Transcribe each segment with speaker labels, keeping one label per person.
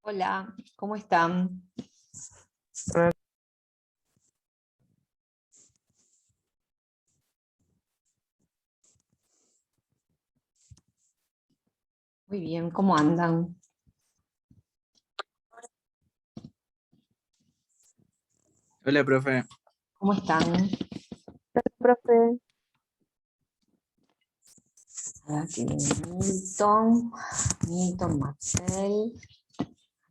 Speaker 1: Hola, ¿cómo están?
Speaker 2: Ah,
Speaker 1: Muy bien, ¿cómo andan?
Speaker 2: Hola, profe.
Speaker 1: ¿Cómo están?
Speaker 2: Profe,
Speaker 1: Aquí Milton, Marcel,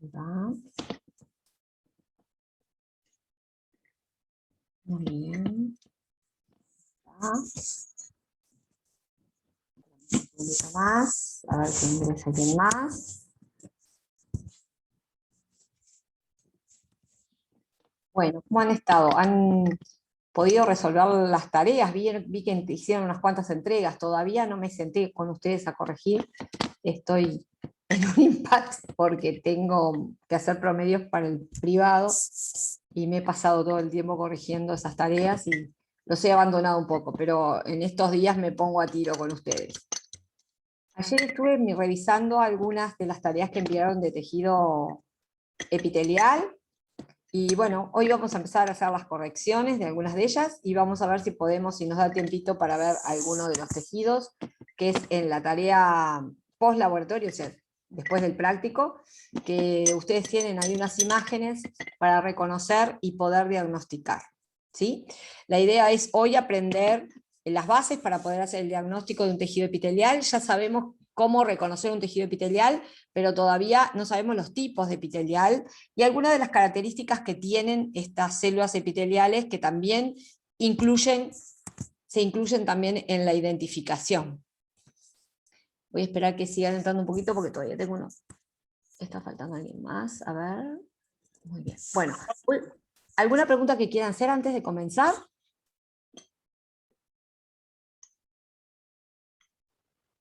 Speaker 1: ahí va. Muy bien. Ah, un poquito más, a ver si ingresa alguien más. Bueno, ¿cómo han estado? ¿Han podido resolver las tareas? Vi que hicieron unas cuantas entregas, todavía no me senté con ustedes a corregir. Estoy en un impasse porque tengo que hacer promedios para el privado y me he pasado todo el tiempo corrigiendo esas tareas y los he abandonado un poco, pero en estos días me pongo a tiro con ustedes. Ayer estuve revisando algunas de las tareas que enviaron de tejido epitelial y bueno, hoy vamos a empezar a hacer las correcciones de algunas de ellas y vamos a ver si podemos, si nos da tiempito para ver alguno de los tejidos, que es en la tarea post laboratorio, o sea, después del práctico, que ustedes tienen ahí unas imágenes para reconocer y poder diagnosticar. ¿Sí? La idea es hoy aprender las bases para poder hacer el diagnóstico de un tejido epitelial. Ya sabemos cómo reconocer un tejido epitelial, pero todavía no sabemos los tipos de epitelial y algunas de las características que tienen estas células epiteliales que también se incluyen también en la identificación. Voy a esperar que sigan entrando un poquito porque todavía tengo uno. Está faltando alguien más. A ver. Muy bien. Bueno, ¿alguna pregunta que quieran hacer antes de comenzar?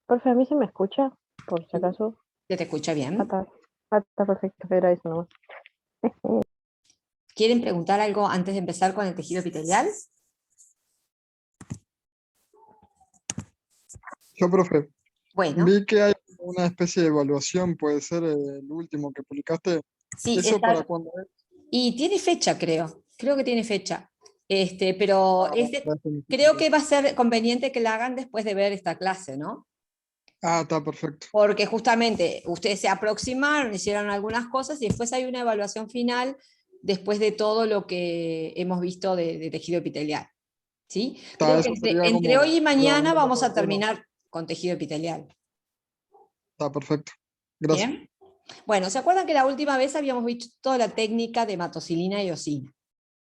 Speaker 2: profe, ¿a mí se me escucha? Por si acaso.
Speaker 1: ¿Se te escucha
Speaker 2: Ah,
Speaker 1: bien?
Speaker 2: está, está perfecto, era eso nomás.
Speaker 1: ¿Quieren preguntar algo antes de empezar con el tejido epitelial?
Speaker 3: Yo, profe,
Speaker 1: Bueno,
Speaker 3: vi que hay una especie de evaluación, puede ser el último que publicaste.
Speaker 1: sí,
Speaker 3: ¿Eso para cuándo es?
Speaker 1: y tiene fecha, creo que tiene fecha. Pero
Speaker 3: Para este
Speaker 1: creo
Speaker 3: instituto.
Speaker 1: que va a ser conveniente que la hagan después de ver esta clase, ¿no?
Speaker 3: Está perfecto.
Speaker 1: Porque justamente ustedes se aproximaron, hicieron algunas cosas y después hay una evaluación final después de todo lo que hemos visto de tejido epitelial. ¿Sí? Creo que
Speaker 3: Eso sería
Speaker 1: entre hoy
Speaker 3: como
Speaker 1: y mañana
Speaker 3: realmente
Speaker 1: vamos a
Speaker 3: oportuno.
Speaker 1: terminar con tejido epitelial.
Speaker 3: Está perfecto. Gracias.
Speaker 1: ¿Bien? Bueno, ¿se acuerdan que la última vez habíamos visto toda la técnica de hematocilina y eosina?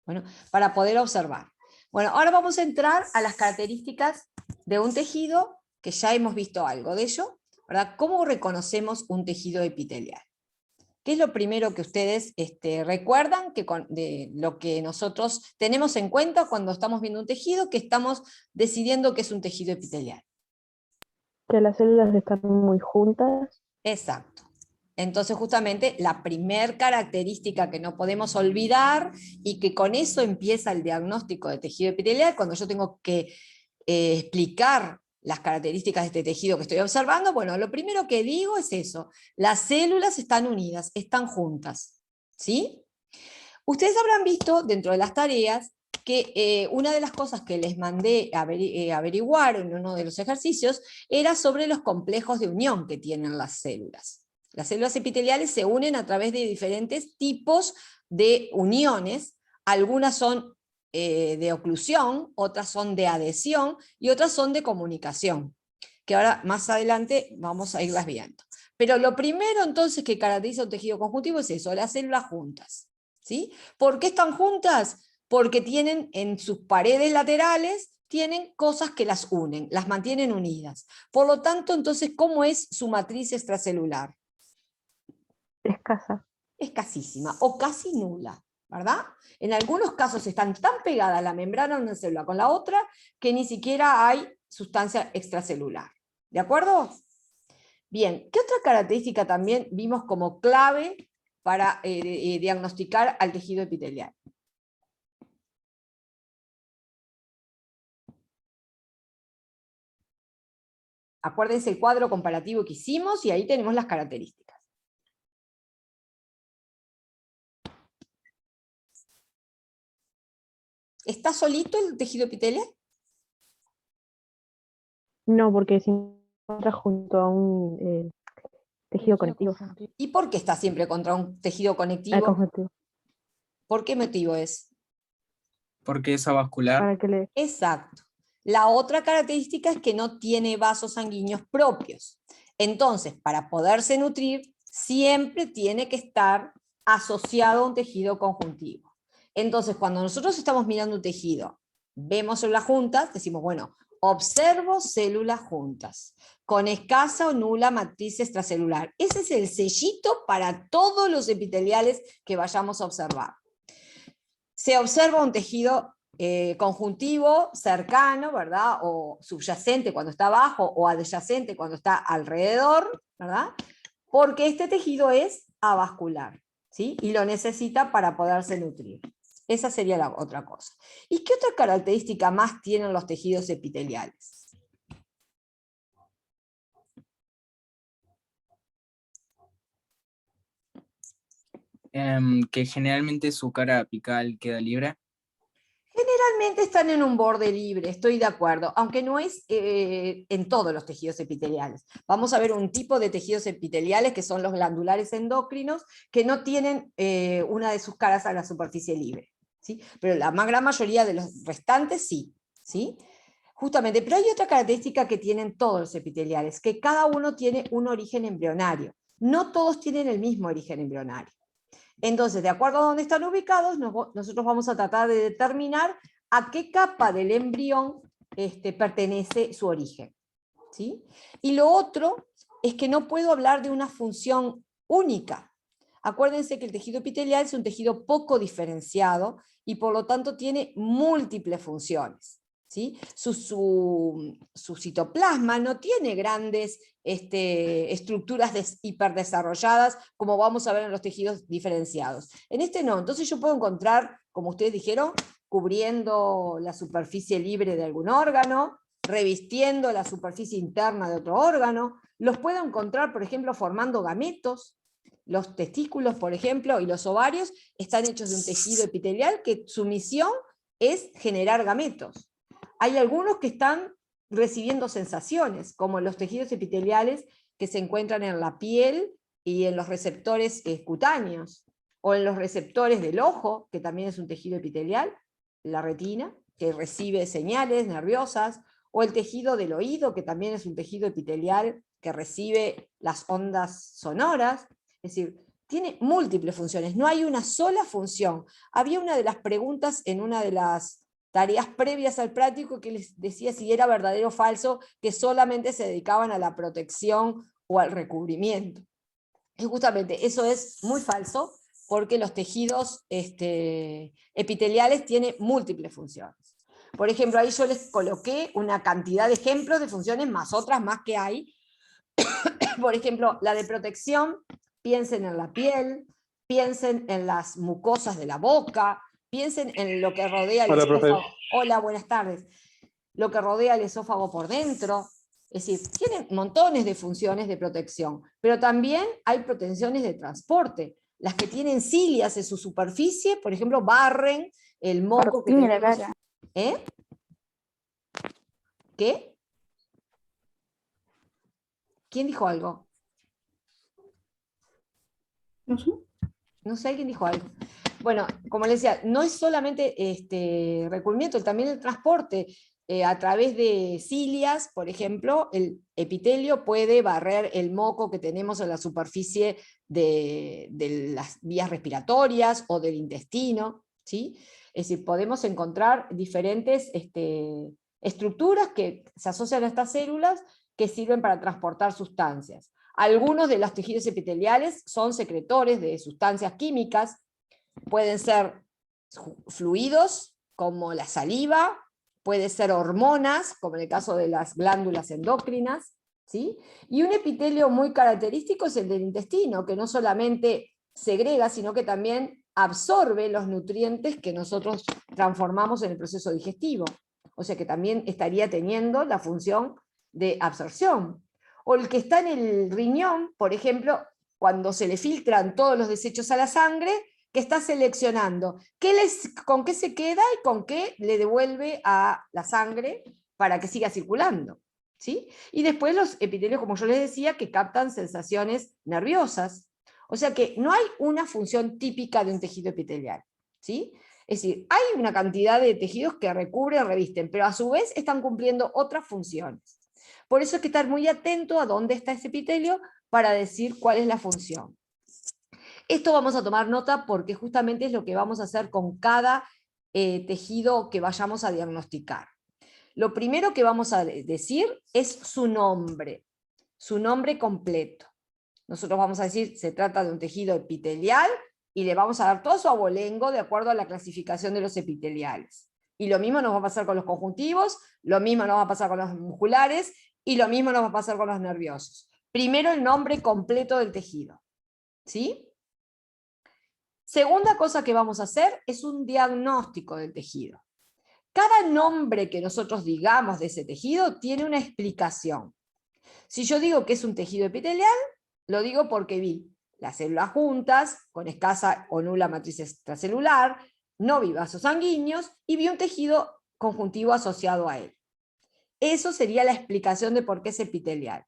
Speaker 1: Bueno, para poder observar. Bueno, ahora vamos a entrar a las características de un tejido, que ya hemos visto algo de ello, ¿verdad? ¿Cómo reconocemos un tejido epitelial? ¿Qué es lo primero que ustedes recuerdan de lo que nosotros tenemos en cuenta cuando estamos viendo un tejido, que estamos decidiendo que es un tejido epitelial?
Speaker 2: Que las células están muy juntas.
Speaker 1: Exacto. Entonces, justamente, la primer característica que no podemos olvidar y que con eso empieza el diagnóstico de tejido epitelial, cuando yo tengo que explicar las características de este tejido que estoy observando, bueno, lo primero que digo es eso, las células están unidas, están juntas, ¿sí? Ustedes habrán visto dentro de las tareas que una de las cosas que les mandé averiguar en uno de los ejercicios era sobre los complejos de unión que tienen las células. Las células epiteliales se unen a través de diferentes tipos de uniones. Algunas son de oclusión, otras son de adhesión y otras son de comunicación, que ahora más adelante vamos a irlas viendo. Pero lo primero entonces que caracteriza un tejido conjuntivo es eso, las células juntas. ¿Sí? ¿Por qué están juntas? Porque tienen en sus paredes laterales, tienen cosas que las unen, las mantienen unidas. Por lo tanto, entonces, ¿cómo es su matriz extracelular?
Speaker 2: Escasa.
Speaker 1: Escasísima o casi nula, ¿verdad? En algunos casos están tan pegadas la membrana de una célula con la otra que ni siquiera hay sustancia extracelular. ¿De acuerdo? Bien, ¿qué otra característica también vimos como clave para diagnosticar al tejido epitelial? Acuérdense el cuadro comparativo que hicimos y ahí tenemos las características. ¿Está solito el tejido epitelial?
Speaker 2: No, porque se encuentra junto a un tejido conectivo.
Speaker 1: ¿Y por qué está siempre contra un tejido
Speaker 2: Ah,
Speaker 1: conectivo?
Speaker 2: conjuntivo.
Speaker 1: ¿Por qué motivo es?
Speaker 4: Porque es avascular.
Speaker 2: Para que le...
Speaker 1: Exacto. La otra característica es que no tiene vasos sanguíneos propios. Entonces, para poderse nutrir, siempre tiene que estar asociado a un tejido conjuntivo. Entonces, cuando nosotros estamos mirando un tejido, vemos células juntas, decimos, bueno, observo células juntas, con escasa o nula matriz extracelular. Ese es el sellito para todos los epiteliales que vayamos a observar. Se observa un tejido conjuntivo cercano, ¿verdad? O subyacente cuando está abajo, o adyacente cuando está alrededor, ¿verdad? Porque este tejido es avascular, ¿sí? Y lo necesita para poderse nutrir. Esa sería la otra cosa. ¿Y qué otra característica más tienen los tejidos epiteliales?
Speaker 4: Que generalmente su cara apical queda libre.
Speaker 1: Generalmente están en un borde libre, estoy de acuerdo, aunque no es en todos los tejidos epiteliales. Vamos a ver un tipo de tejidos epiteliales que son los glandulares endocrinos, que no tienen una de sus caras a la superficie libre, ¿sí? Pero la gran mayoría de los restantes sí, ¿sí? Justamente, pero hay otra característica que tienen todos los epiteliales, que cada uno tiene un origen embrionario. No todos tienen el mismo origen embrionario. Entonces, de acuerdo a dónde están ubicados, nosotros vamos a tratar de determinar a qué capa del embrión pertenece su origen, ¿sí? Y lo otro es que no puedo hablar de una función única. Acuérdense que el tejido epitelial es un tejido poco diferenciado y por lo tanto tiene múltiples funciones, ¿sí? Su citoplasma no tiene grandes estructuras hiperdesarrolladas como vamos a ver en los tejidos diferenciados. En este no, entonces yo puedo encontrar, como ustedes dijeron, cubriendo la superficie libre de algún órgano, revistiendo la superficie interna de otro órgano, los puedo encontrar, por ejemplo, formando gametos. Los testículos, por ejemplo, y los ovarios están hechos de un tejido epitelial que su misión es generar gametos. Hay algunos que están recibiendo sensaciones, como los tejidos epiteliales que se encuentran en la piel y en los receptores cutáneos, o en los receptores del ojo, que también es un tejido epitelial, la retina, que recibe señales nerviosas, o el tejido del oído, que también es un tejido epitelial que recibe las ondas sonoras. Es decir, tiene múltiples funciones, no hay una sola función. Había una de las preguntas en una de las tareas previas al práctico que les decía si era verdadero o falso que solamente se dedicaban a la protección o al recubrimiento. Y justamente eso es muy falso, porque los tejidos epiteliales tienen múltiples funciones. Por ejemplo, ahí yo les coloqué una cantidad de ejemplos de funciones, más otras más que hay. Por ejemplo, la de protección, piensen en la piel, piensen en las mucosas de la boca, piensen en lo que rodea el esófago. Hola, buenas tardes. Lo que rodea el esófago por dentro. Es decir, tienen montones de funciones de protección, pero también hay protecciones de transporte. Las que tienen cilias en su superficie, por ejemplo, barren el moco que tenemos. ¿Eh? ¿Qué? ¿Quién dijo algo?
Speaker 5: No sé.
Speaker 1: No sé, ¿alguien dijo algo? Bueno, como les decía, no es solamente recubrimiento, también el transporte. A través de cilias, por ejemplo, el epitelio puede barrer el moco que tenemos en la superficie de las vías respiratorias o del intestino, ¿sí? Es decir, podemos encontrar diferentes estructuras que se asocian a estas células que sirven para transportar sustancias. Algunos de los tejidos epiteliales son secretores de sustancias químicas, pueden ser fluidos como la saliva, puede ser hormonas, como en el caso de las glándulas endocrinas, ¿sí? Y un epitelio muy característico es el del intestino, que no solamente segrega, sino que también absorbe los nutrientes que nosotros transformamos en el proceso digestivo. O sea que también estaría teniendo la función de absorción. O el que está en el riñón, por ejemplo, cuando se le filtran todos los desechos a la sangre, que está seleccionando con qué se queda y con qué le devuelve a la sangre para que siga circulando. ¿Sí? Y después los epitelios, como yo les decía, que captan sensaciones nerviosas. O sea que no hay una función típica de un tejido epitelial. ¿Sí? Es decir, hay una cantidad de tejidos que recubren, revisten, pero a su vez están cumpliendo otras funciones. Por eso hay que estar muy atento a dónde está ese epitelio para decir cuál es la función. Esto vamos a tomar nota porque justamente es lo que vamos a hacer con cada tejido que vayamos a diagnosticar. Lo primero que vamos a decir es su nombre completo. Nosotros vamos a decir, se trata de un tejido epitelial, y le vamos a dar todo su abolengo de acuerdo a la clasificación de los epiteliales. Y lo mismo nos va a pasar con los conjuntivos, lo mismo nos va a pasar con los musculares, y lo mismo nos va a pasar con los nerviosos. Primero el nombre completo del tejido. ¿Sí? Segunda cosa que vamos a hacer es un diagnóstico del tejido. Cada nombre que nosotros digamos de ese tejido tiene una explicación. Si yo digo que es un tejido epitelial, lo digo porque vi las células juntas, con escasa o nula matriz extracelular, no vi vasos sanguíneos, y vi un tejido conjuntivo asociado a él. Eso sería la explicación de por qué es epitelial.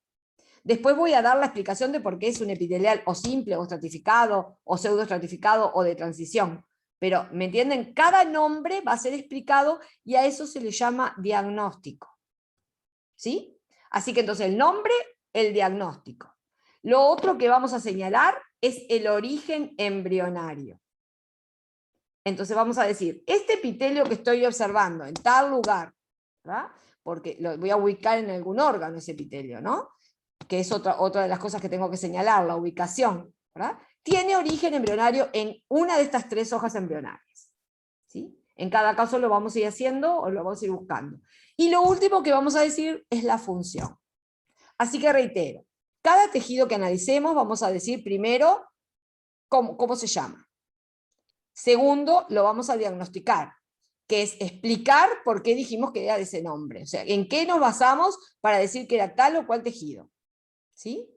Speaker 1: Después voy a dar la explicación de por qué es un epitelial o simple, o estratificado, o pseudoestratificado, o de transición. Pero, ¿me entienden? Cada nombre va a ser explicado y a eso se le llama diagnóstico. ¿Sí? Así que entonces el nombre, el diagnóstico. Lo otro que vamos a señalar es el origen embrionario. Entonces vamos a decir, este epitelio que estoy observando en tal lugar, ¿verdad? Porque lo voy a ubicar en algún órgano ese epitelio, ¿no? Que es otra de las cosas que tengo que señalar, la ubicación, ¿verdad? Tiene origen embrionario en una de estas 3 hojas embrionarias. ¿Sí? En cada caso lo vamos a ir haciendo o lo vamos a ir buscando. Y lo último que vamos a decir es la función. Así que reitero, cada tejido que analicemos vamos a decir primero cómo se llama. Segundo, lo vamos a diagnosticar, que es explicar por qué dijimos que era de ese nombre. O sea, en qué nos basamos para decir que era tal o cual tejido. ¿Sí?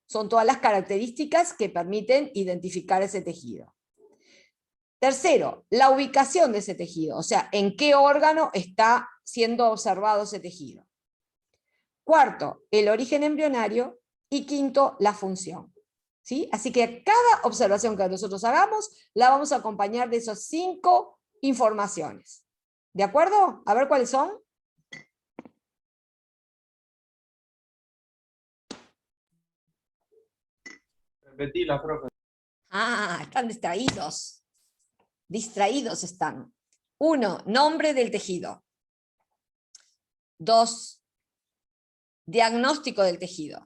Speaker 1: Son todas las características que permiten identificar ese tejido. Tercero, la ubicación de ese tejido, o sea, en qué órgano está siendo observado ese tejido. Cuarto, el origen embrionario. Y quinto, la función. ¿Sí? Así que cada observación que nosotros hagamos la vamos a acompañar de esas 5 informaciones. ¿De acuerdo? A ver cuáles son.
Speaker 5: Repetila, profe.
Speaker 1: Ah, están distraídos. Distraídos están. 1, nombre del tejido. 2, diagnóstico del tejido.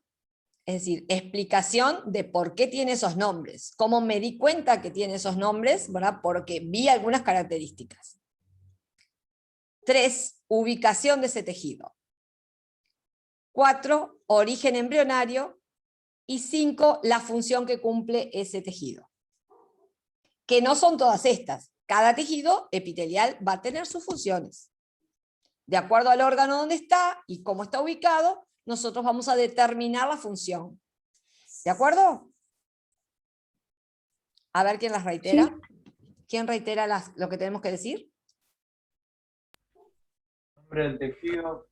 Speaker 1: Es decir, explicación de por qué tiene esos nombres. Cómo me di cuenta que tiene esos nombres, ¿verdad? Porque vi algunas características. 3, ubicación de ese tejido. 4, origen embrionario. Y 5, la función que cumple ese tejido. Que no son todas estas. Cada tejido epitelial va a tener sus funciones. De acuerdo al órgano donde está y cómo está ubicado, nosotros vamos a determinar la función. ¿De acuerdo? A ver quién las reitera. Sí. ¿Quién reitera lo que tenemos que decir?
Speaker 5: Nombre del tejido,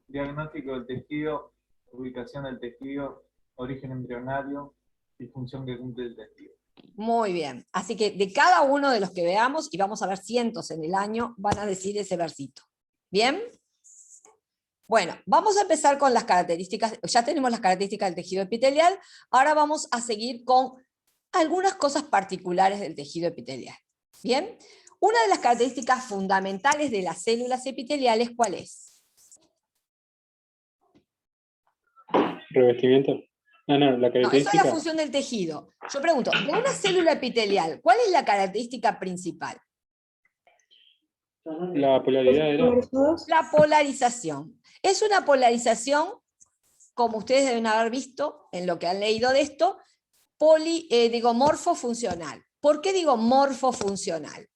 Speaker 5: diagnóstico del tejido, ubicación del tejido, origen embrionario y función que cumple el tejido.
Speaker 1: Muy bien. Así que de cada uno de los que veamos, y vamos a ver cientos en el año, van a decir ese versito. ¿Bien? Bueno, vamos a empezar con las características. Ya tenemos las características del tejido epitelial. Ahora vamos a seguir con algunas cosas particulares del tejido epitelial. ¿Bien? Una de las características fundamentales de las células epiteliales, ¿cuál es?
Speaker 6: Revestimiento. No, la característica.
Speaker 1: No, eso es la función del tejido. Yo pregunto, de una célula epitelial, ¿cuál es la característica principal?
Speaker 6: La polaridad era.
Speaker 1: La polarización. Es una polarización, como ustedes deben haber visto en lo que han leído de esto, morfofuncional. ¿Por qué digo morfofuncional?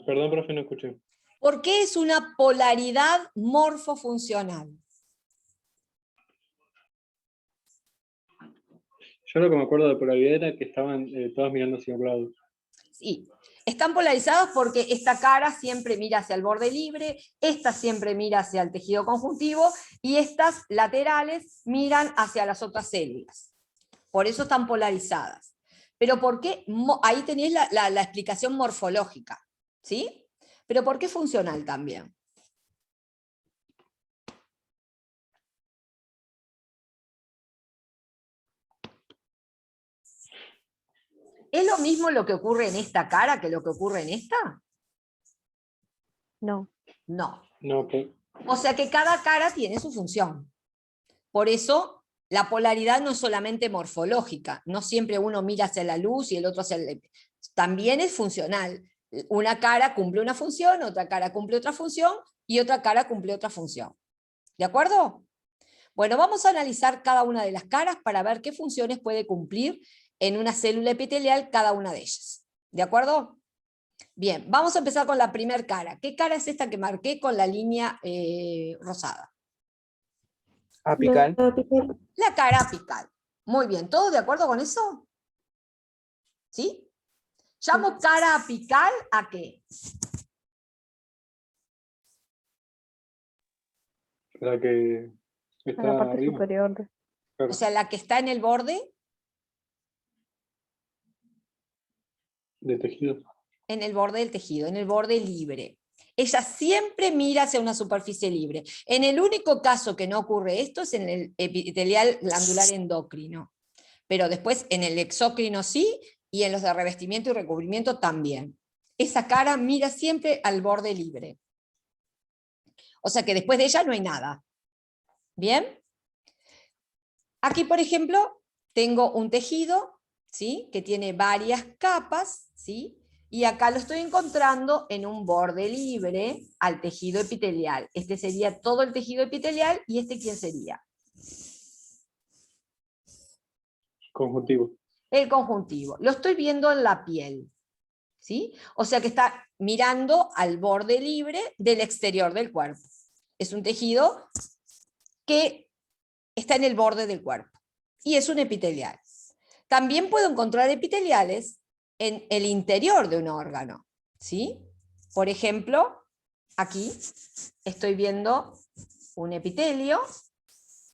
Speaker 6: Perdón, profe, no escuché.
Speaker 1: ¿Por qué es una polaridad morfofuncional?
Speaker 6: Yo lo que me acuerdo de polaridad era que estaban todas mirando hacia un lado.
Speaker 1: Sí, están polarizados porque esta cara siempre mira hacia el borde libre, esta siempre mira hacia el tejido conjuntivo y estas laterales miran hacia las otras células. Por eso están polarizadas. Pero ¿por qué? Ahí tenéis la explicación morfológica, ¿sí? Pero ¿por qué funcional también? ¿Es lo mismo lo que ocurre en esta cara que lo que ocurre en esta?
Speaker 2: No.
Speaker 1: No.
Speaker 6: No, ok.
Speaker 1: O sea que cada cara tiene su función. Por eso la polaridad no es solamente morfológica, no siempre uno mira hacia la luz y el otro hacia el... También es funcional. Una cara cumple una función, otra cara cumple otra función y otra cara cumple otra función. ¿De acuerdo? Bueno, vamos a analizar cada una de las caras para ver qué funciones puede cumplir en una célula epitelial cada una de ellas. ¿De acuerdo? Bien, vamos a empezar con la primera cara. ¿Qué cara es esta que marqué con la línea rosada?
Speaker 4: Apical.
Speaker 1: La cara apical. Muy bien, ¿todos de acuerdo con eso? ¿Sí? ¿Llamo cara apical a qué?
Speaker 6: La que
Speaker 2: En
Speaker 6: está
Speaker 2: la parte
Speaker 6: arriba.
Speaker 2: superior.
Speaker 6: Claro.
Speaker 1: O sea, la que está en el borde.
Speaker 6: De tejido.
Speaker 1: En el borde del tejido, en el borde libre. Ella siempre mira hacia una superficie libre. En el único caso que no ocurre esto es en el epitelial glandular endocrino. Pero después en el exócrino sí, y en los de revestimiento y recubrimiento también. Esa cara mira siempre al borde libre. O sea que después de ella no hay nada. ¿Bien? Aquí, por ejemplo, tengo un tejido, ¿sí?, que tiene varias capas, ¿sí?, y acá lo estoy encontrando en un borde libre al tejido epitelial. Este sería todo el tejido epitelial, y este ¿quién sería?
Speaker 6: Conjuntivo.
Speaker 1: El conjuntivo. Lo estoy viendo en la piel, ¿sí? O sea que está mirando al borde libre del exterior del cuerpo. Es un tejido que está en el borde del cuerpo, y es un epitelial. También puedo encontrar epiteliales en el interior de un órgano, ¿sí? Por ejemplo, aquí estoy viendo un epitelio,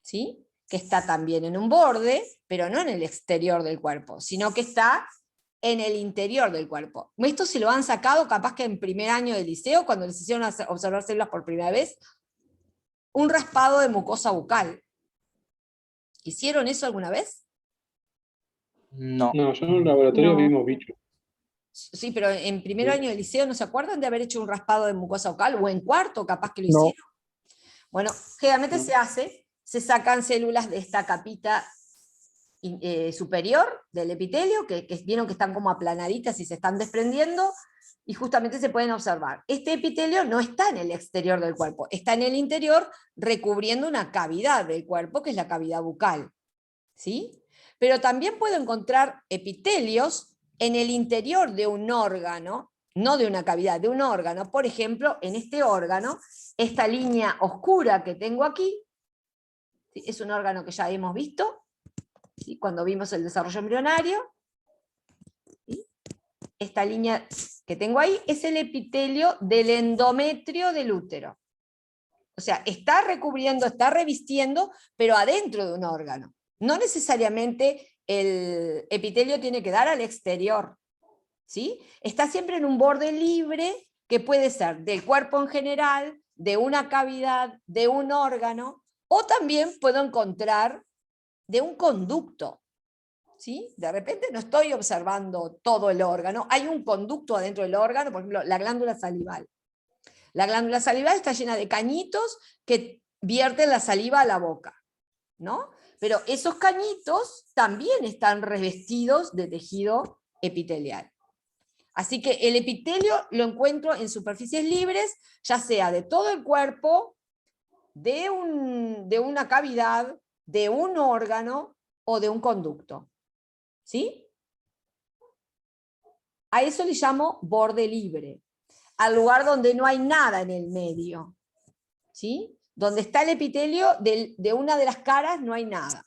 Speaker 1: ¿sí?, que está también en un borde, pero no en el exterior del cuerpo, sino que está en el interior del cuerpo. Esto se lo han sacado capaz que en primer año de liceo, cuando les hicieron observar células por primera vez, un raspado de mucosa bucal. ¿Hicieron eso alguna vez?
Speaker 4: No.
Speaker 6: No, yo en el laboratorio
Speaker 2: No.
Speaker 6: vimos bichos.
Speaker 1: Sí, pero en primer
Speaker 6: Sí.
Speaker 1: año de liceo, ¿no se acuerdan de haber hecho un raspado de mucosa bucal? O en cuarto, capaz que lo
Speaker 3: No.
Speaker 1: hicieron. Bueno, generalmente
Speaker 6: No.
Speaker 1: se sacan células de esta capita superior del epitelio, que vieron que están como aplanaditas y se están desprendiendo, y justamente se pueden observar. Este epitelio no está en el exterior del cuerpo, está en el interior recubriendo una cavidad del cuerpo, que es la cavidad bucal, ¿sí? Pero también puedo encontrar epitelios en el interior de un órgano, no de una cavidad, de un órgano. Por ejemplo, en este órgano, esta línea oscura que tengo aquí, ¿sí?, es un órgano que ya hemos visto, ¿sí?, cuando vimos el desarrollo embrionario. ¿Sí? Esta línea que tengo ahí es el epitelio del endometrio del útero. O sea, está recubriendo, está revistiendo, pero adentro de un órgano. No necesariamente el epitelio tiene que dar al exterior, ¿sí? Está siempre en un borde libre, que puede ser del cuerpo en general, de una cavidad, de un órgano, o también puedo encontrar de un conducto, ¿sí? De repente no estoy observando todo el órgano, hay un conducto adentro del órgano, por ejemplo, la glándula salival. La glándula salival está llena de cañitos que vierten la saliva a la boca, ¿no? Pero esos cañitos también están revestidos de tejido epitelial. Así que el epitelio lo encuentro en superficies libres, ya sea de todo el cuerpo, de una cavidad, de un órgano o de un conducto. ¿Sí? A eso le llamo borde libre, al lugar donde no hay nada en el medio, ¿sí? Donde está el epitelio de una de las caras no hay nada.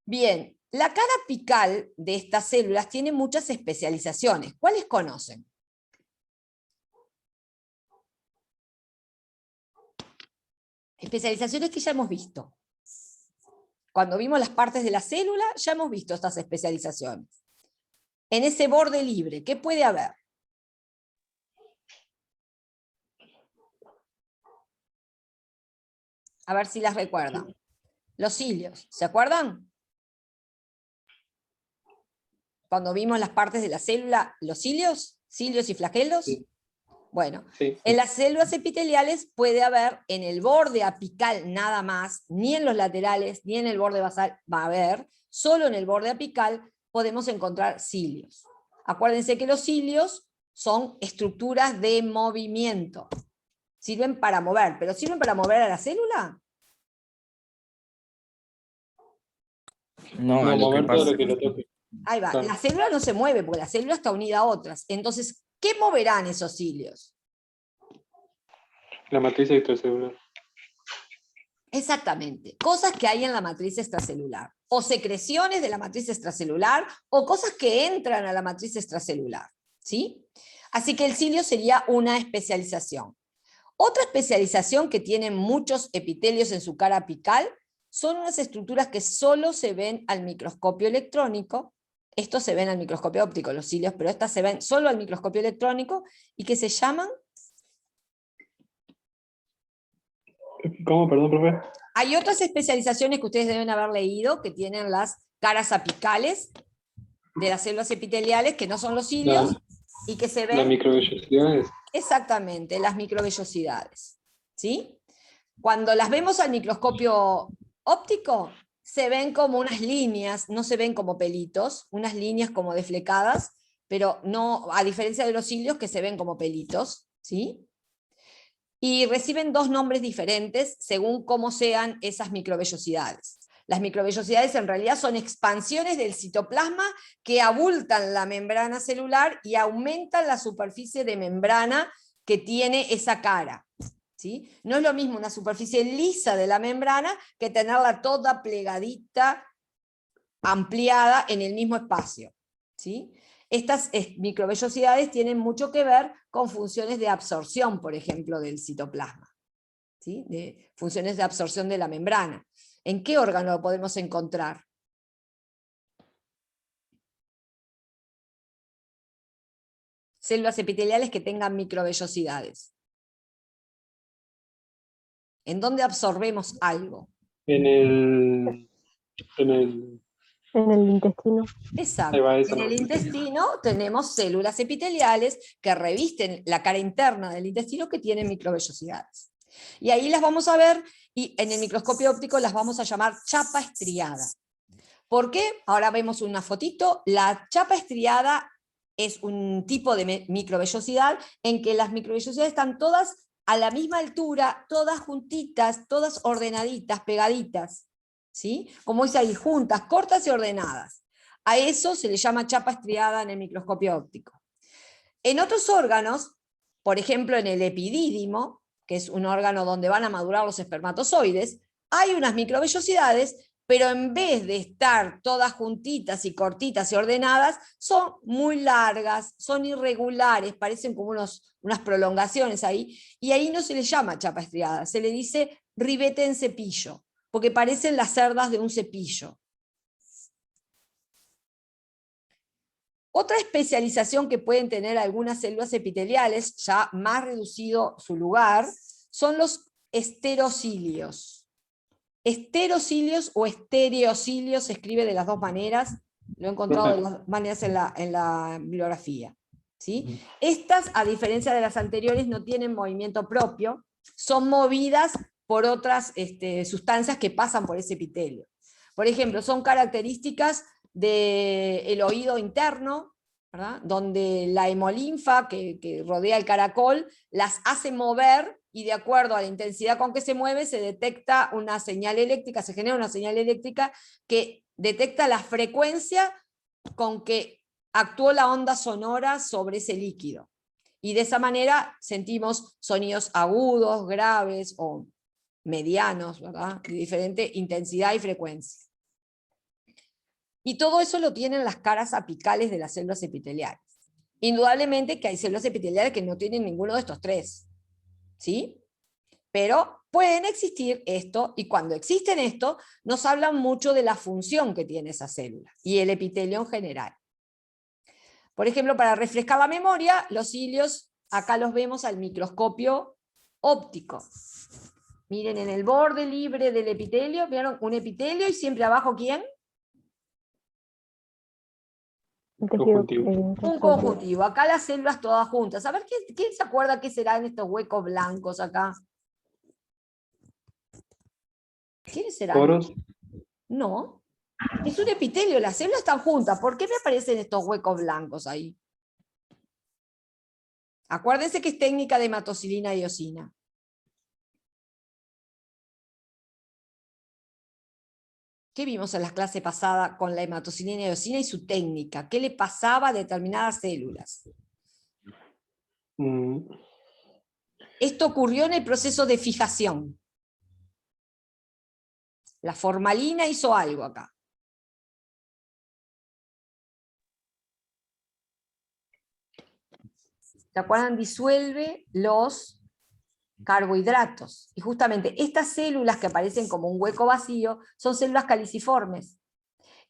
Speaker 1: Bien, la cara apical de estas células tiene muchas especializaciones. ¿Cuáles conocen? Especializaciones que ya hemos visto. Cuando vimos las partes de la célula, ya hemos visto estas especializaciones. En ese borde libre, ¿qué puede haber? A ver si las recuerdan. Los cilios, ¿se acuerdan? Cuando vimos las partes de la célula, los cilios y flagelos.
Speaker 6: Sí.
Speaker 1: Bueno,
Speaker 6: Sí.
Speaker 1: en las células epiteliales puede haber en el borde apical nada más, ni en los laterales, ni en el borde basal va a haber, solo en el borde apical podemos encontrar cilios. Acuérdense que los cilios son estructuras de movimiento. Sirven para mover, pero ¿sirven para mover a la célula?
Speaker 4: No,
Speaker 6: No,
Speaker 4: a lo que
Speaker 6: mover todo
Speaker 4: pasa.
Speaker 6: lo que lo toque.
Speaker 1: Ahí va,
Speaker 6: Claro.
Speaker 1: la célula no se mueve porque la célula está unida a otras. Entonces, ¿qué moverán esos cilios?
Speaker 6: La matriz extracelular.
Speaker 1: Exactamente, cosas que hay en la matriz extracelular, o secreciones de la matriz extracelular, o cosas que entran a la matriz extracelular, ¿sí? Así que el cilio sería una especialización. Otra especialización que tienen muchos epitelios en su cara apical son unas estructuras que solo se ven al microscopio electrónico. Estos se ven al microscopio óptico, los cilios, pero estas se ven solo al microscopio electrónico y que se llaman...
Speaker 6: ¿Cómo? Perdón, profe.
Speaker 1: Hay otras especializaciones que ustedes deben haber leído que tienen las caras apicales de las células epiteliales, que no son los cilios, y que se
Speaker 6: Las
Speaker 1: ven
Speaker 6: microvellosidades.
Speaker 1: exactamente, las microvellosidades. ¿Sí? Cuando las vemos al microscopio óptico, se ven como unas líneas, no se ven como pelitos, unas líneas como deflecadas, pero no, a diferencia de los cilios que se ven como pelitos, ¿sí? Y reciben dos nombres diferentes según cómo sean esas microvellosidades. Las microvellosidades en realidad son expansiones del citoplasma que abultan la membrana celular y aumentan la superficie de membrana que tiene esa cara. ¿Sí? No es lo mismo una superficie lisa de la membrana que tenerla toda plegadita, ampliada en el mismo espacio. ¿Sí? Estas microvellosidades tienen mucho que ver con funciones de absorción, por ejemplo, del citoplasma. ¿Sí? De funciones de absorción de la membrana. ¿En qué órgano lo podemos encontrar? Células epiteliales que tengan microvellosidades. ¿En dónde absorbemos algo?
Speaker 6: En el
Speaker 2: En el intestino.
Speaker 1: Exacto.
Speaker 6: Ahí va, esa
Speaker 1: En el
Speaker 6: no.
Speaker 1: intestino tenemos células epiteliales que revisten la cara interna del intestino que tienen microvellosidades. Y ahí las vamos a ver, y en el microscopio óptico las vamos a llamar chapa estriada. ¿Por qué? Ahora vemos una fotito. La chapa estriada es un tipo de microvellosidad en que las microvellosidades están todas a la misma altura, todas juntitas, todas ordenaditas, pegaditas. ¿Sí? Como dice ahí, juntas, cortas y ordenadas. A eso se le llama chapa estriada en el microscopio óptico. En otros órganos, por ejemplo en el epidídimo, que es un órgano donde van a madurar los espermatozoides, hay unas microvellosidades, pero en vez de estar todas juntitas y cortitas y ordenadas, son muy largas, son irregulares, parecen como unas prolongaciones ahí, y ahí no se le llama chapa estriada, se le dice ribete en cepillo, porque parecen las cerdas de un cepillo. Otra especialización que pueden tener algunas células epiteliales, ya más reducido su lugar, son los esterocilios. Esterocilios o estereocilios se escribe de las dos maneras, lo he encontrado de las dos maneras en la bibliografía. ¿Sí? Estas, a diferencia de las anteriores, no tienen movimiento propio, son movidas por otras sustancias que pasan por ese epitelio. Por ejemplo, son características del oído interno, ¿verdad? Donde la hemolinfa que rodea el caracol las hace mover y de acuerdo a la intensidad con que se mueve se detecta una señal eléctrica, se genera una señal eléctrica que detecta la frecuencia con que actuó la onda sonora sobre ese líquido. Y de esa manera sentimos sonidos agudos, graves o medianos, ¿verdad? De diferente intensidad y frecuencia. Y todo eso lo tienen las caras apicales de las células epiteliales. Indudablemente que hay células epiteliales que no tienen ninguno de estos tres, ¿sí? Pero pueden existir esto, y cuando existen esto, nos hablan mucho de la función que tiene esa célula, y el epitelio en general. Por ejemplo, para refrescar la memoria, los cilios, acá los vemos al microscopio óptico. Miren, en el borde libre del epitelio, ¿vieron? Un epitelio, y siempre abajo, ¿quién?
Speaker 2: Un tejido,
Speaker 6: Conjuntivo.
Speaker 1: Un conjuntivo. Acá las células todas juntas. A ver, ¿quién se acuerda qué serán estos huecos blancos acá? ¿Quiénes serán?
Speaker 6: Poros.
Speaker 1: No. Es un epitelio, las células están juntas. ¿Por qué me aparecen estos huecos blancos ahí? Acuérdense que es técnica de hematocilina y eosina. ¿Qué vimos en la clase pasada con la hematocilina y eosina y su técnica? ¿Qué le pasaba a determinadas células?
Speaker 6: Mm,
Speaker 1: Esto ocurrió en el proceso de fijación. La formalina hizo algo acá. ¿Se acuerdan? Disuelve los carbohidratos. Y justamente estas células que aparecen como un hueco vacío son células caliciformes.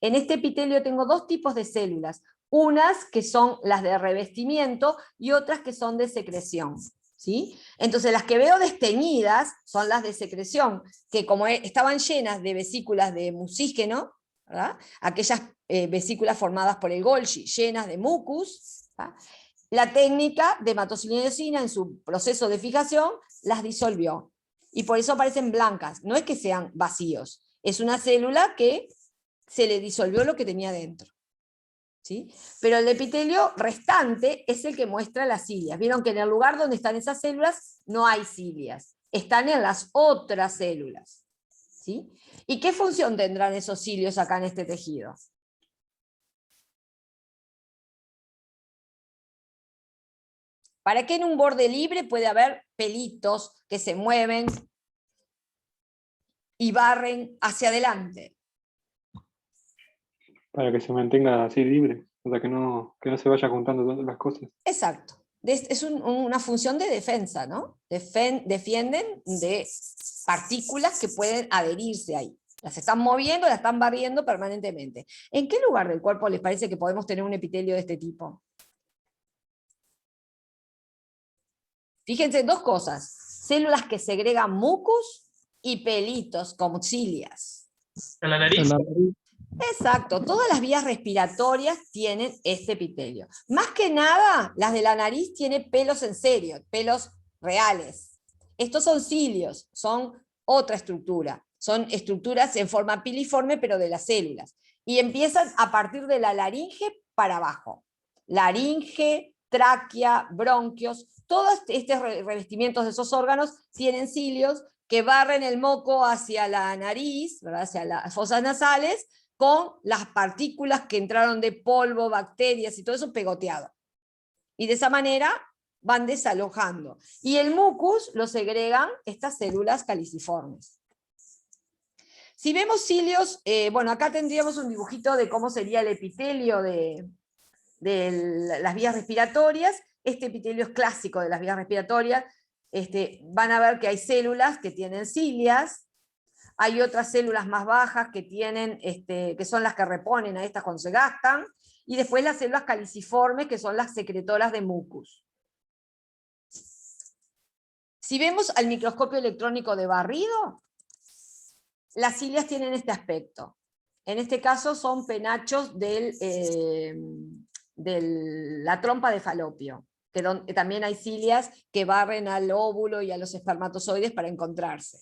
Speaker 1: En este epitelio tengo dos tipos de células. Unas que son las de revestimiento y otras que son de secreción. ¿Sí? Entonces las que veo desteñidas son las de secreción, que como estaban llenas de vesículas de mucígeno, ¿verdad? Aquellas vesículas formadas por el Golgi, llenas de mucus, ¿verdad? La técnica de hematocilina y eosina en su proceso de fijación las disolvió. Y por eso aparecen blancas. No es que sean vacíos, es una célula que se le disolvió lo que tenía dentro. ¿Sí? Pero el epitelio restante es el que muestra las cilias. Vieron que en el lugar donde están esas células no hay cilias, están en las otras células. ¿Sí? ¿Y qué función tendrán esos cilios acá en este tejido? ¿Para qué en un borde libre puede haber pelitos que se mueven y barren hacia adelante?
Speaker 6: para que se mantenga así libre, o sea, que no se vaya juntando todas las cosas.
Speaker 1: Exacto. Es una función de defensa, ¿no? Defienden de partículas que pueden adherirse ahí. Las están moviendo, las están barriendo permanentemente. ¿En qué lugar del cuerpo les parece que podemos tener un epitelio de este tipo? Fíjense, dos cosas. Células que segregan mucus y pelitos como cilias.
Speaker 7: En la nariz.
Speaker 1: Exacto, todas las vías respiratorias tienen este epitelio. Más que nada, las de la nariz tienen pelos en serio, pelos reales. Estos son cilios, son otra estructura. Son estructuras en forma piliforme, pero de las células. Y empiezan a partir de la laringe para abajo. Laringe, tráquea, bronquios, todos estos revestimientos de esos órganos tienen cilios que barren el moco hacia la nariz, ¿verdad? Hacia las fosas nasales, con las partículas que entraron de polvo, bacterias y todo eso pegoteado. Y de esa manera van desalojando. Y el mucus lo segregan estas células caliciformes. Si vemos cilios, bueno, acá tendríamos un dibujito de cómo sería el epitelio de las vías respiratorias. Este epitelio es clásico de las vías respiratorias. Van a ver que hay células que tienen cilias. Hay otras células más bajas que tienen, que son las que reponen a estas cuando se gastan, y después las células caliciformes, que son las secretoras de mucus. Si vemos al microscopio electrónico de barrido, las cilias tienen este aspecto. En este caso son penachos de la trompa de Falopio, que también hay cilias que barren al óvulo y a los espermatozoides para encontrarse.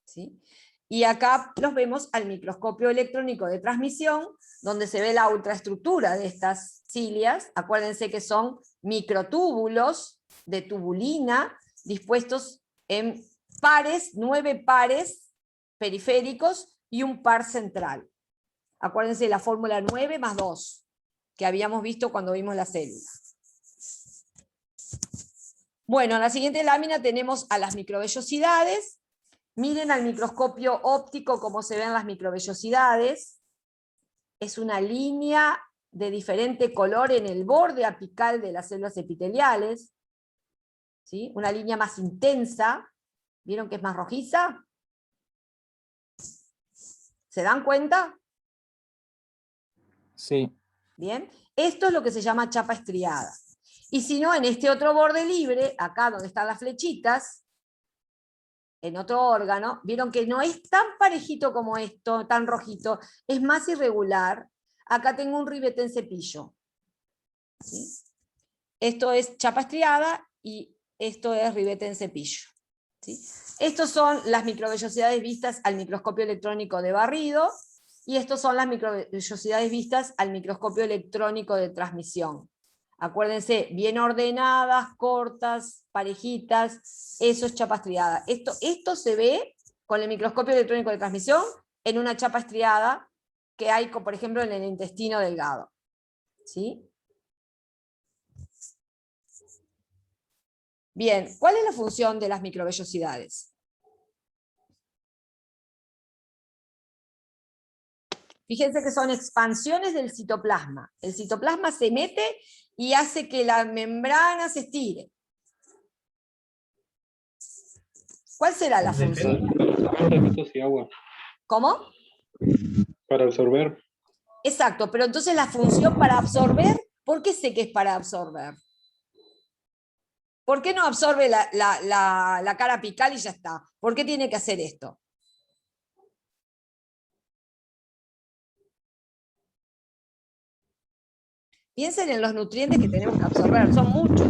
Speaker 1: ¿Sí? Y acá los vemos al microscopio electrónico de transmisión, donde se ve la ultraestructura de estas cilias. Acuérdense que son microtúbulos de tubulina dispuestos en pares, 9 pares periféricos y un par central. Acuérdense de la fórmula 9 más 2, que habíamos visto cuando vimos la célula. Bueno, en la siguiente lámina tenemos a las microvellosidades. Miren al microscopio óptico cómo se ven las microvellosidades. es una línea de diferente color en el borde apical de las células epiteliales, ¿sí? Una línea más intensa. ¿Vieron que es más rojiza? ¿Se dan cuenta?
Speaker 4: Sí.
Speaker 1: Bien, esto es lo que se llama chapa estriada. Y si no, en este otro borde libre, acá donde están las flechitas, en otro órgano, vieron que no es tan parejito como esto, tan rojito, es más irregular. Acá tengo un ribete en cepillo. ¿Sí? Esto es chapa estriada y esto es ribete en cepillo. ¿Sí? Estos son las microvellosidades vistas al microscopio electrónico de barrido, y estos son las microvellosidades vistas al microscopio electrónico de transmisión. Acuérdense, bien ordenadas, cortas, parejitas, eso es chapa estriada. Esto se ve con el microscopio electrónico de transmisión en una chapa estriada que hay, por ejemplo, en el intestino delgado. ¿Sí? Bien, ¿cuál es la función de las microvellosidades? Fíjense que son expansiones del citoplasma. El citoplasma se mete y hace que la membrana se estire. ¿Cuál será la función?
Speaker 6: Para absorber elementos y agua.
Speaker 1: ¿Cómo?
Speaker 6: Para absorber.
Speaker 1: Exacto, pero entonces la función para absorber, ¿por qué sé que es para absorber? ¿Por qué no absorbe la cara apical y ya está? ¿Por qué tiene que hacer esto? Piensen en los nutrientes que tenemos que absorber, son muchos.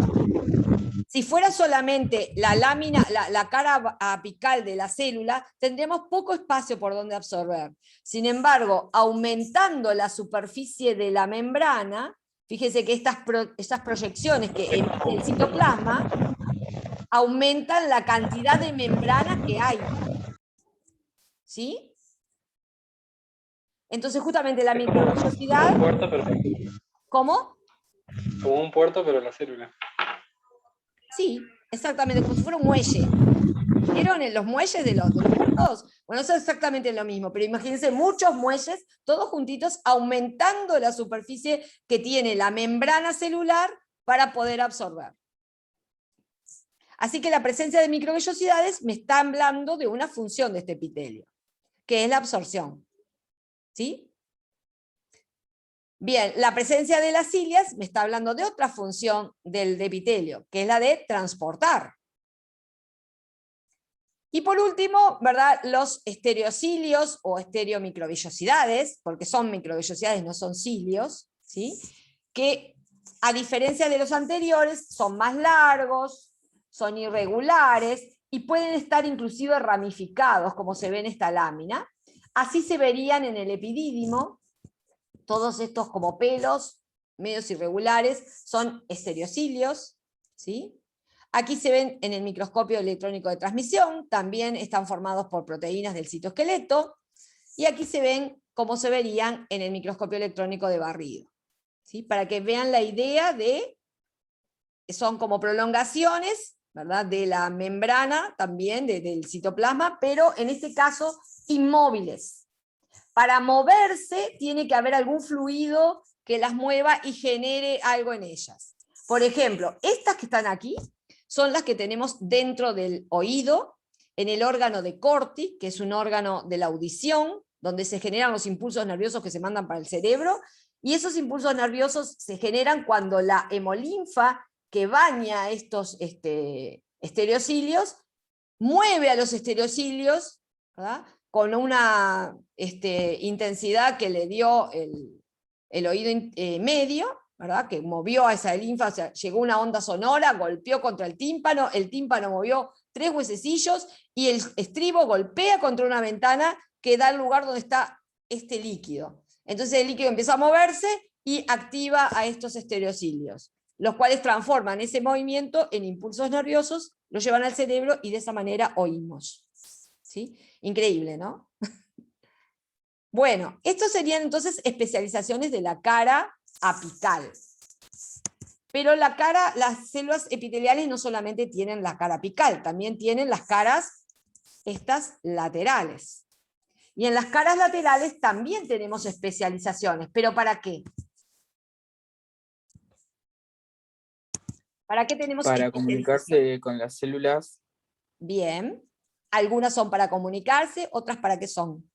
Speaker 1: Si fuera solamente la lámina, la cara apical de la célula, tendríamos poco espacio por donde absorber. Sin embargo, aumentando la superficie de la membrana, fíjense que estas proyecciones que emite el citoplasma aumentan la cantidad de membrana que hay. ¿Sí? Entonces, justamente la microvellosidad... ¿Cómo?
Speaker 6: Como un puerto, pero la célula.
Speaker 1: Sí, exactamente, como si fuera un muelle. ¿Vieron en los muelles de los puertos? Bueno, eso es exactamente lo mismo, pero imagínense muchos muelles, todos juntitos, aumentando la superficie que tiene la membrana celular para poder absorber. Así que la presencia de microvellosidades me está hablando de una función de este epitelio, que es la absorción. ¿Sí? Bien, la presencia de las cilias me está hablando de otra función del epitelio, que es la de transportar. Y por último, ¿verdad? Los estereocilios o estereomicrovellosidades, porque son microvellosidades, no son cilios, ¿sí? Que a diferencia de los anteriores, son más largos, son irregulares y pueden estar inclusive ramificados, como se ve en esta lámina. Así se verían en el epidídimo. Todos estos como pelos, medios irregulares, son estereocilios, ¿sí? Aquí se ven en el microscopio electrónico de transmisión, también están formados por proteínas del citoesqueleto, y aquí se ven cómo se verían en el microscopio electrónico de barrido, ¿sí? Para que vean la idea de, son como prolongaciones, ¿verdad? De la membrana también, del citoplasma, pero en este caso inmóviles. Para moverse tiene que haber algún fluido que las mueva y genere algo en ellas. Por ejemplo, estas que están aquí son las que tenemos dentro del oído, en el órgano de Corti, que es un órgano de la audición, donde se generan los impulsos nerviosos que se mandan para el cerebro, y esos impulsos nerviosos se generan cuando la hemolinfa que baña estos estereocilios mueve a los estereocilios, ¿verdad? Con una intensidad que le dio el oído medio, ¿verdad? Que movió a esa linfa, o sea, llegó una onda sonora, golpeó contra el tímpano movió 3 huesecillos, y el estribo golpea contra una ventana que da el lugar donde está este líquido. Entonces el líquido empieza a moverse y activa a estos estereocilios, los cuales transforman ese movimiento en impulsos nerviosos, lo llevan al cerebro y de esa manera oímos. ¿Sí? Increíble, ¿no? Bueno, estos serían entonces especializaciones de la cara apical. Pero las células epiteliales no solamente tienen la cara apical, también tienen las caras estas laterales. Y en las caras laterales también tenemos especializaciones, pero ¿para qué? ¿Para qué tenemos
Speaker 4: Para
Speaker 1: especializaciones?
Speaker 4: comunicarse con las células,
Speaker 1: Bien. Algunas son para comunicarse, otras para qué son.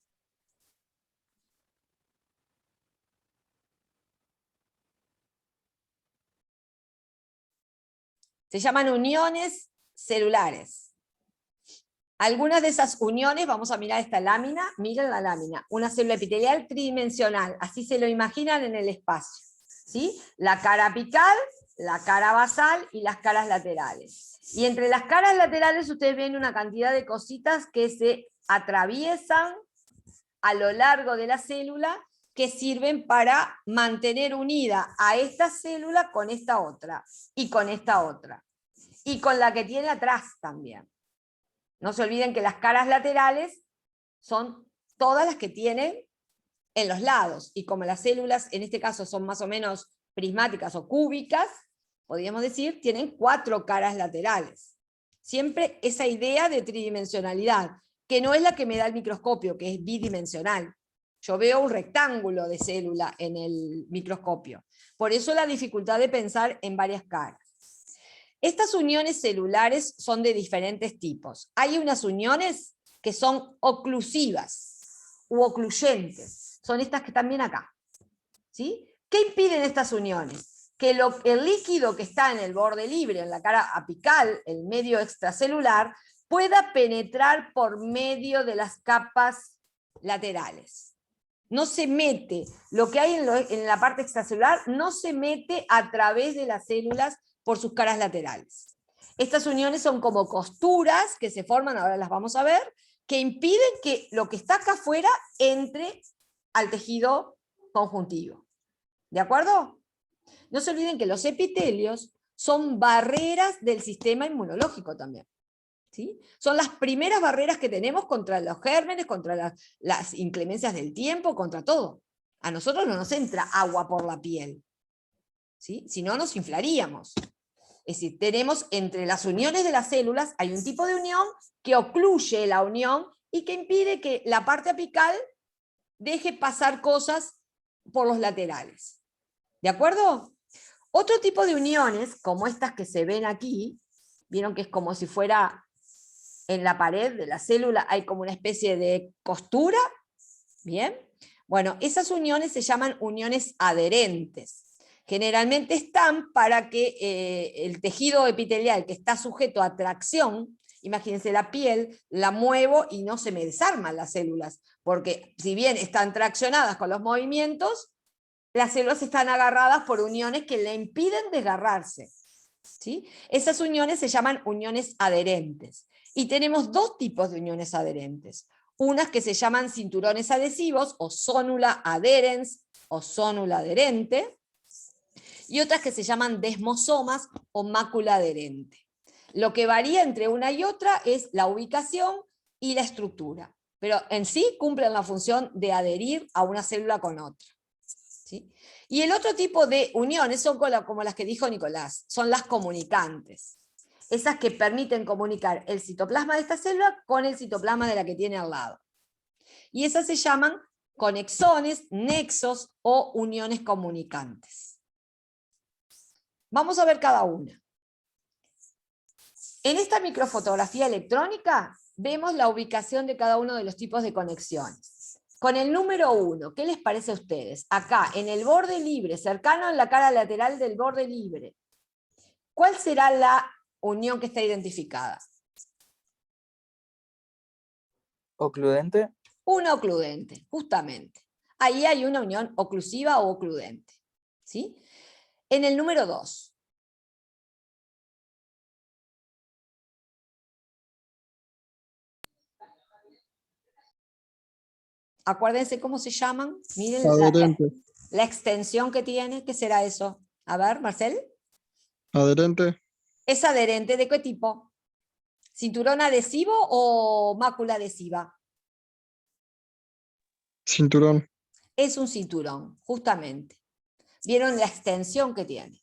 Speaker 1: Se llaman uniones celulares. Algunas de esas uniones, vamos a mirar esta lámina, miren la lámina, una célula epitelial tridimensional, así se lo imaginan en el espacio, ¿sí? La cara apical, la cara basal y las caras laterales. Y entre las caras laterales ustedes ven una cantidad de cositas que se atraviesan a lo largo de la célula que sirven para mantener unida a esta célula con esta otra, y con esta otra, y con la que tiene atrás también. No se olviden que las caras laterales son todas las que tienen en los lados, y como las células en este caso son más o menos prismáticas o cúbicas, podríamos decir, tienen 4 caras laterales. Siempre esa idea de tridimensionalidad, que no es la que me da el microscopio, que es bidimensional. Yo veo un rectángulo de célula en el microscopio. Por eso la dificultad de pensar en varias caras. Estas uniones celulares son de diferentes tipos. Hay unas uniones que son oclusivas u ocluyentes. Son estas que están bien acá. ¿Sí? ¿Qué impiden estas uniones? Que el líquido que está en el borde libre, en la cara apical, el medio extracelular, pueda penetrar por medio de las capas laterales. No se mete, lo que hay en la parte extracelular no se mete a través de las células por sus caras laterales. Estas uniones son como costuras que se forman, ahora las vamos a ver, que impiden que lo que está acá afuera entre al tejido conjuntivo. ¿De acuerdo? No se olviden que los epitelios son barreras del sistema inmunológico también. ¿Sí? Son las primeras barreras que tenemos contra los gérmenes, contra las inclemencias del tiempo, contra todo. A nosotros no nos entra agua por la piel, ¿sí? Si no nos inflaríamos. Es decir, tenemos entre las uniones de las células, hay un tipo de unión que ocluye la unión y que impide que la parte apical deje pasar cosas por los laterales. ¿De acuerdo? Otro tipo de uniones, como estas que se ven aquí, vieron que es como si fuera en la pared de la célula, hay como una especie de costura, ¿bien? Bueno, esas uniones se llaman uniones adherentes. Generalmente están para que el tejido epitelial que está sujeto a tracción, imagínense la piel, la muevo y no se me desarman las células, porque si bien están traccionadas con los movimientos, las células están agarradas por uniones que le impiden desgarrarse. ¿Sí? Esas uniones se llaman uniones adherentes. Y tenemos 2 tipos de uniones adherentes. Unas que se llaman cinturones adhesivos, o zonula adherens, o zonula adherente, y otras que se llaman desmosomas, o mácula adherente. Lo que varía entre una y otra es la ubicación y la estructura, pero en sí cumplen la función de adherir a una célula con otra. ¿Sí? Y el otro tipo de uniones son como las que dijo Nicolás, son las comunicantes. Esas que permiten comunicar el citoplasma de esta célula con el citoplasma de la que tiene al lado. Y esas se llaman conexones, nexos o uniones comunicantes. Vamos a ver cada una. En esta microfotografía electrónica vemos la ubicación de cada uno de los tipos de conexiones. Con el número 1, ¿qué les parece a ustedes? Acá, en el borde libre, cercano a la cara lateral del borde libre, ¿cuál será la unión que está identificada?
Speaker 4: ocludente,
Speaker 1: Una ocludente, justamente. Ahí hay una unión oclusiva o ocludente. ¿Sí? En el número 2. Acuérdense cómo se llaman. Miren
Speaker 3: Adherente.
Speaker 1: la extensión que tiene. ¿Qué será eso? A ver, Marcel.
Speaker 3: Adherente.
Speaker 1: ¿Es adherente de qué tipo? ¿Cinturón adhesivo o mácula adhesiva?
Speaker 3: Cinturón.
Speaker 1: Es un cinturón, justamente. ¿Vieron la extensión que tiene?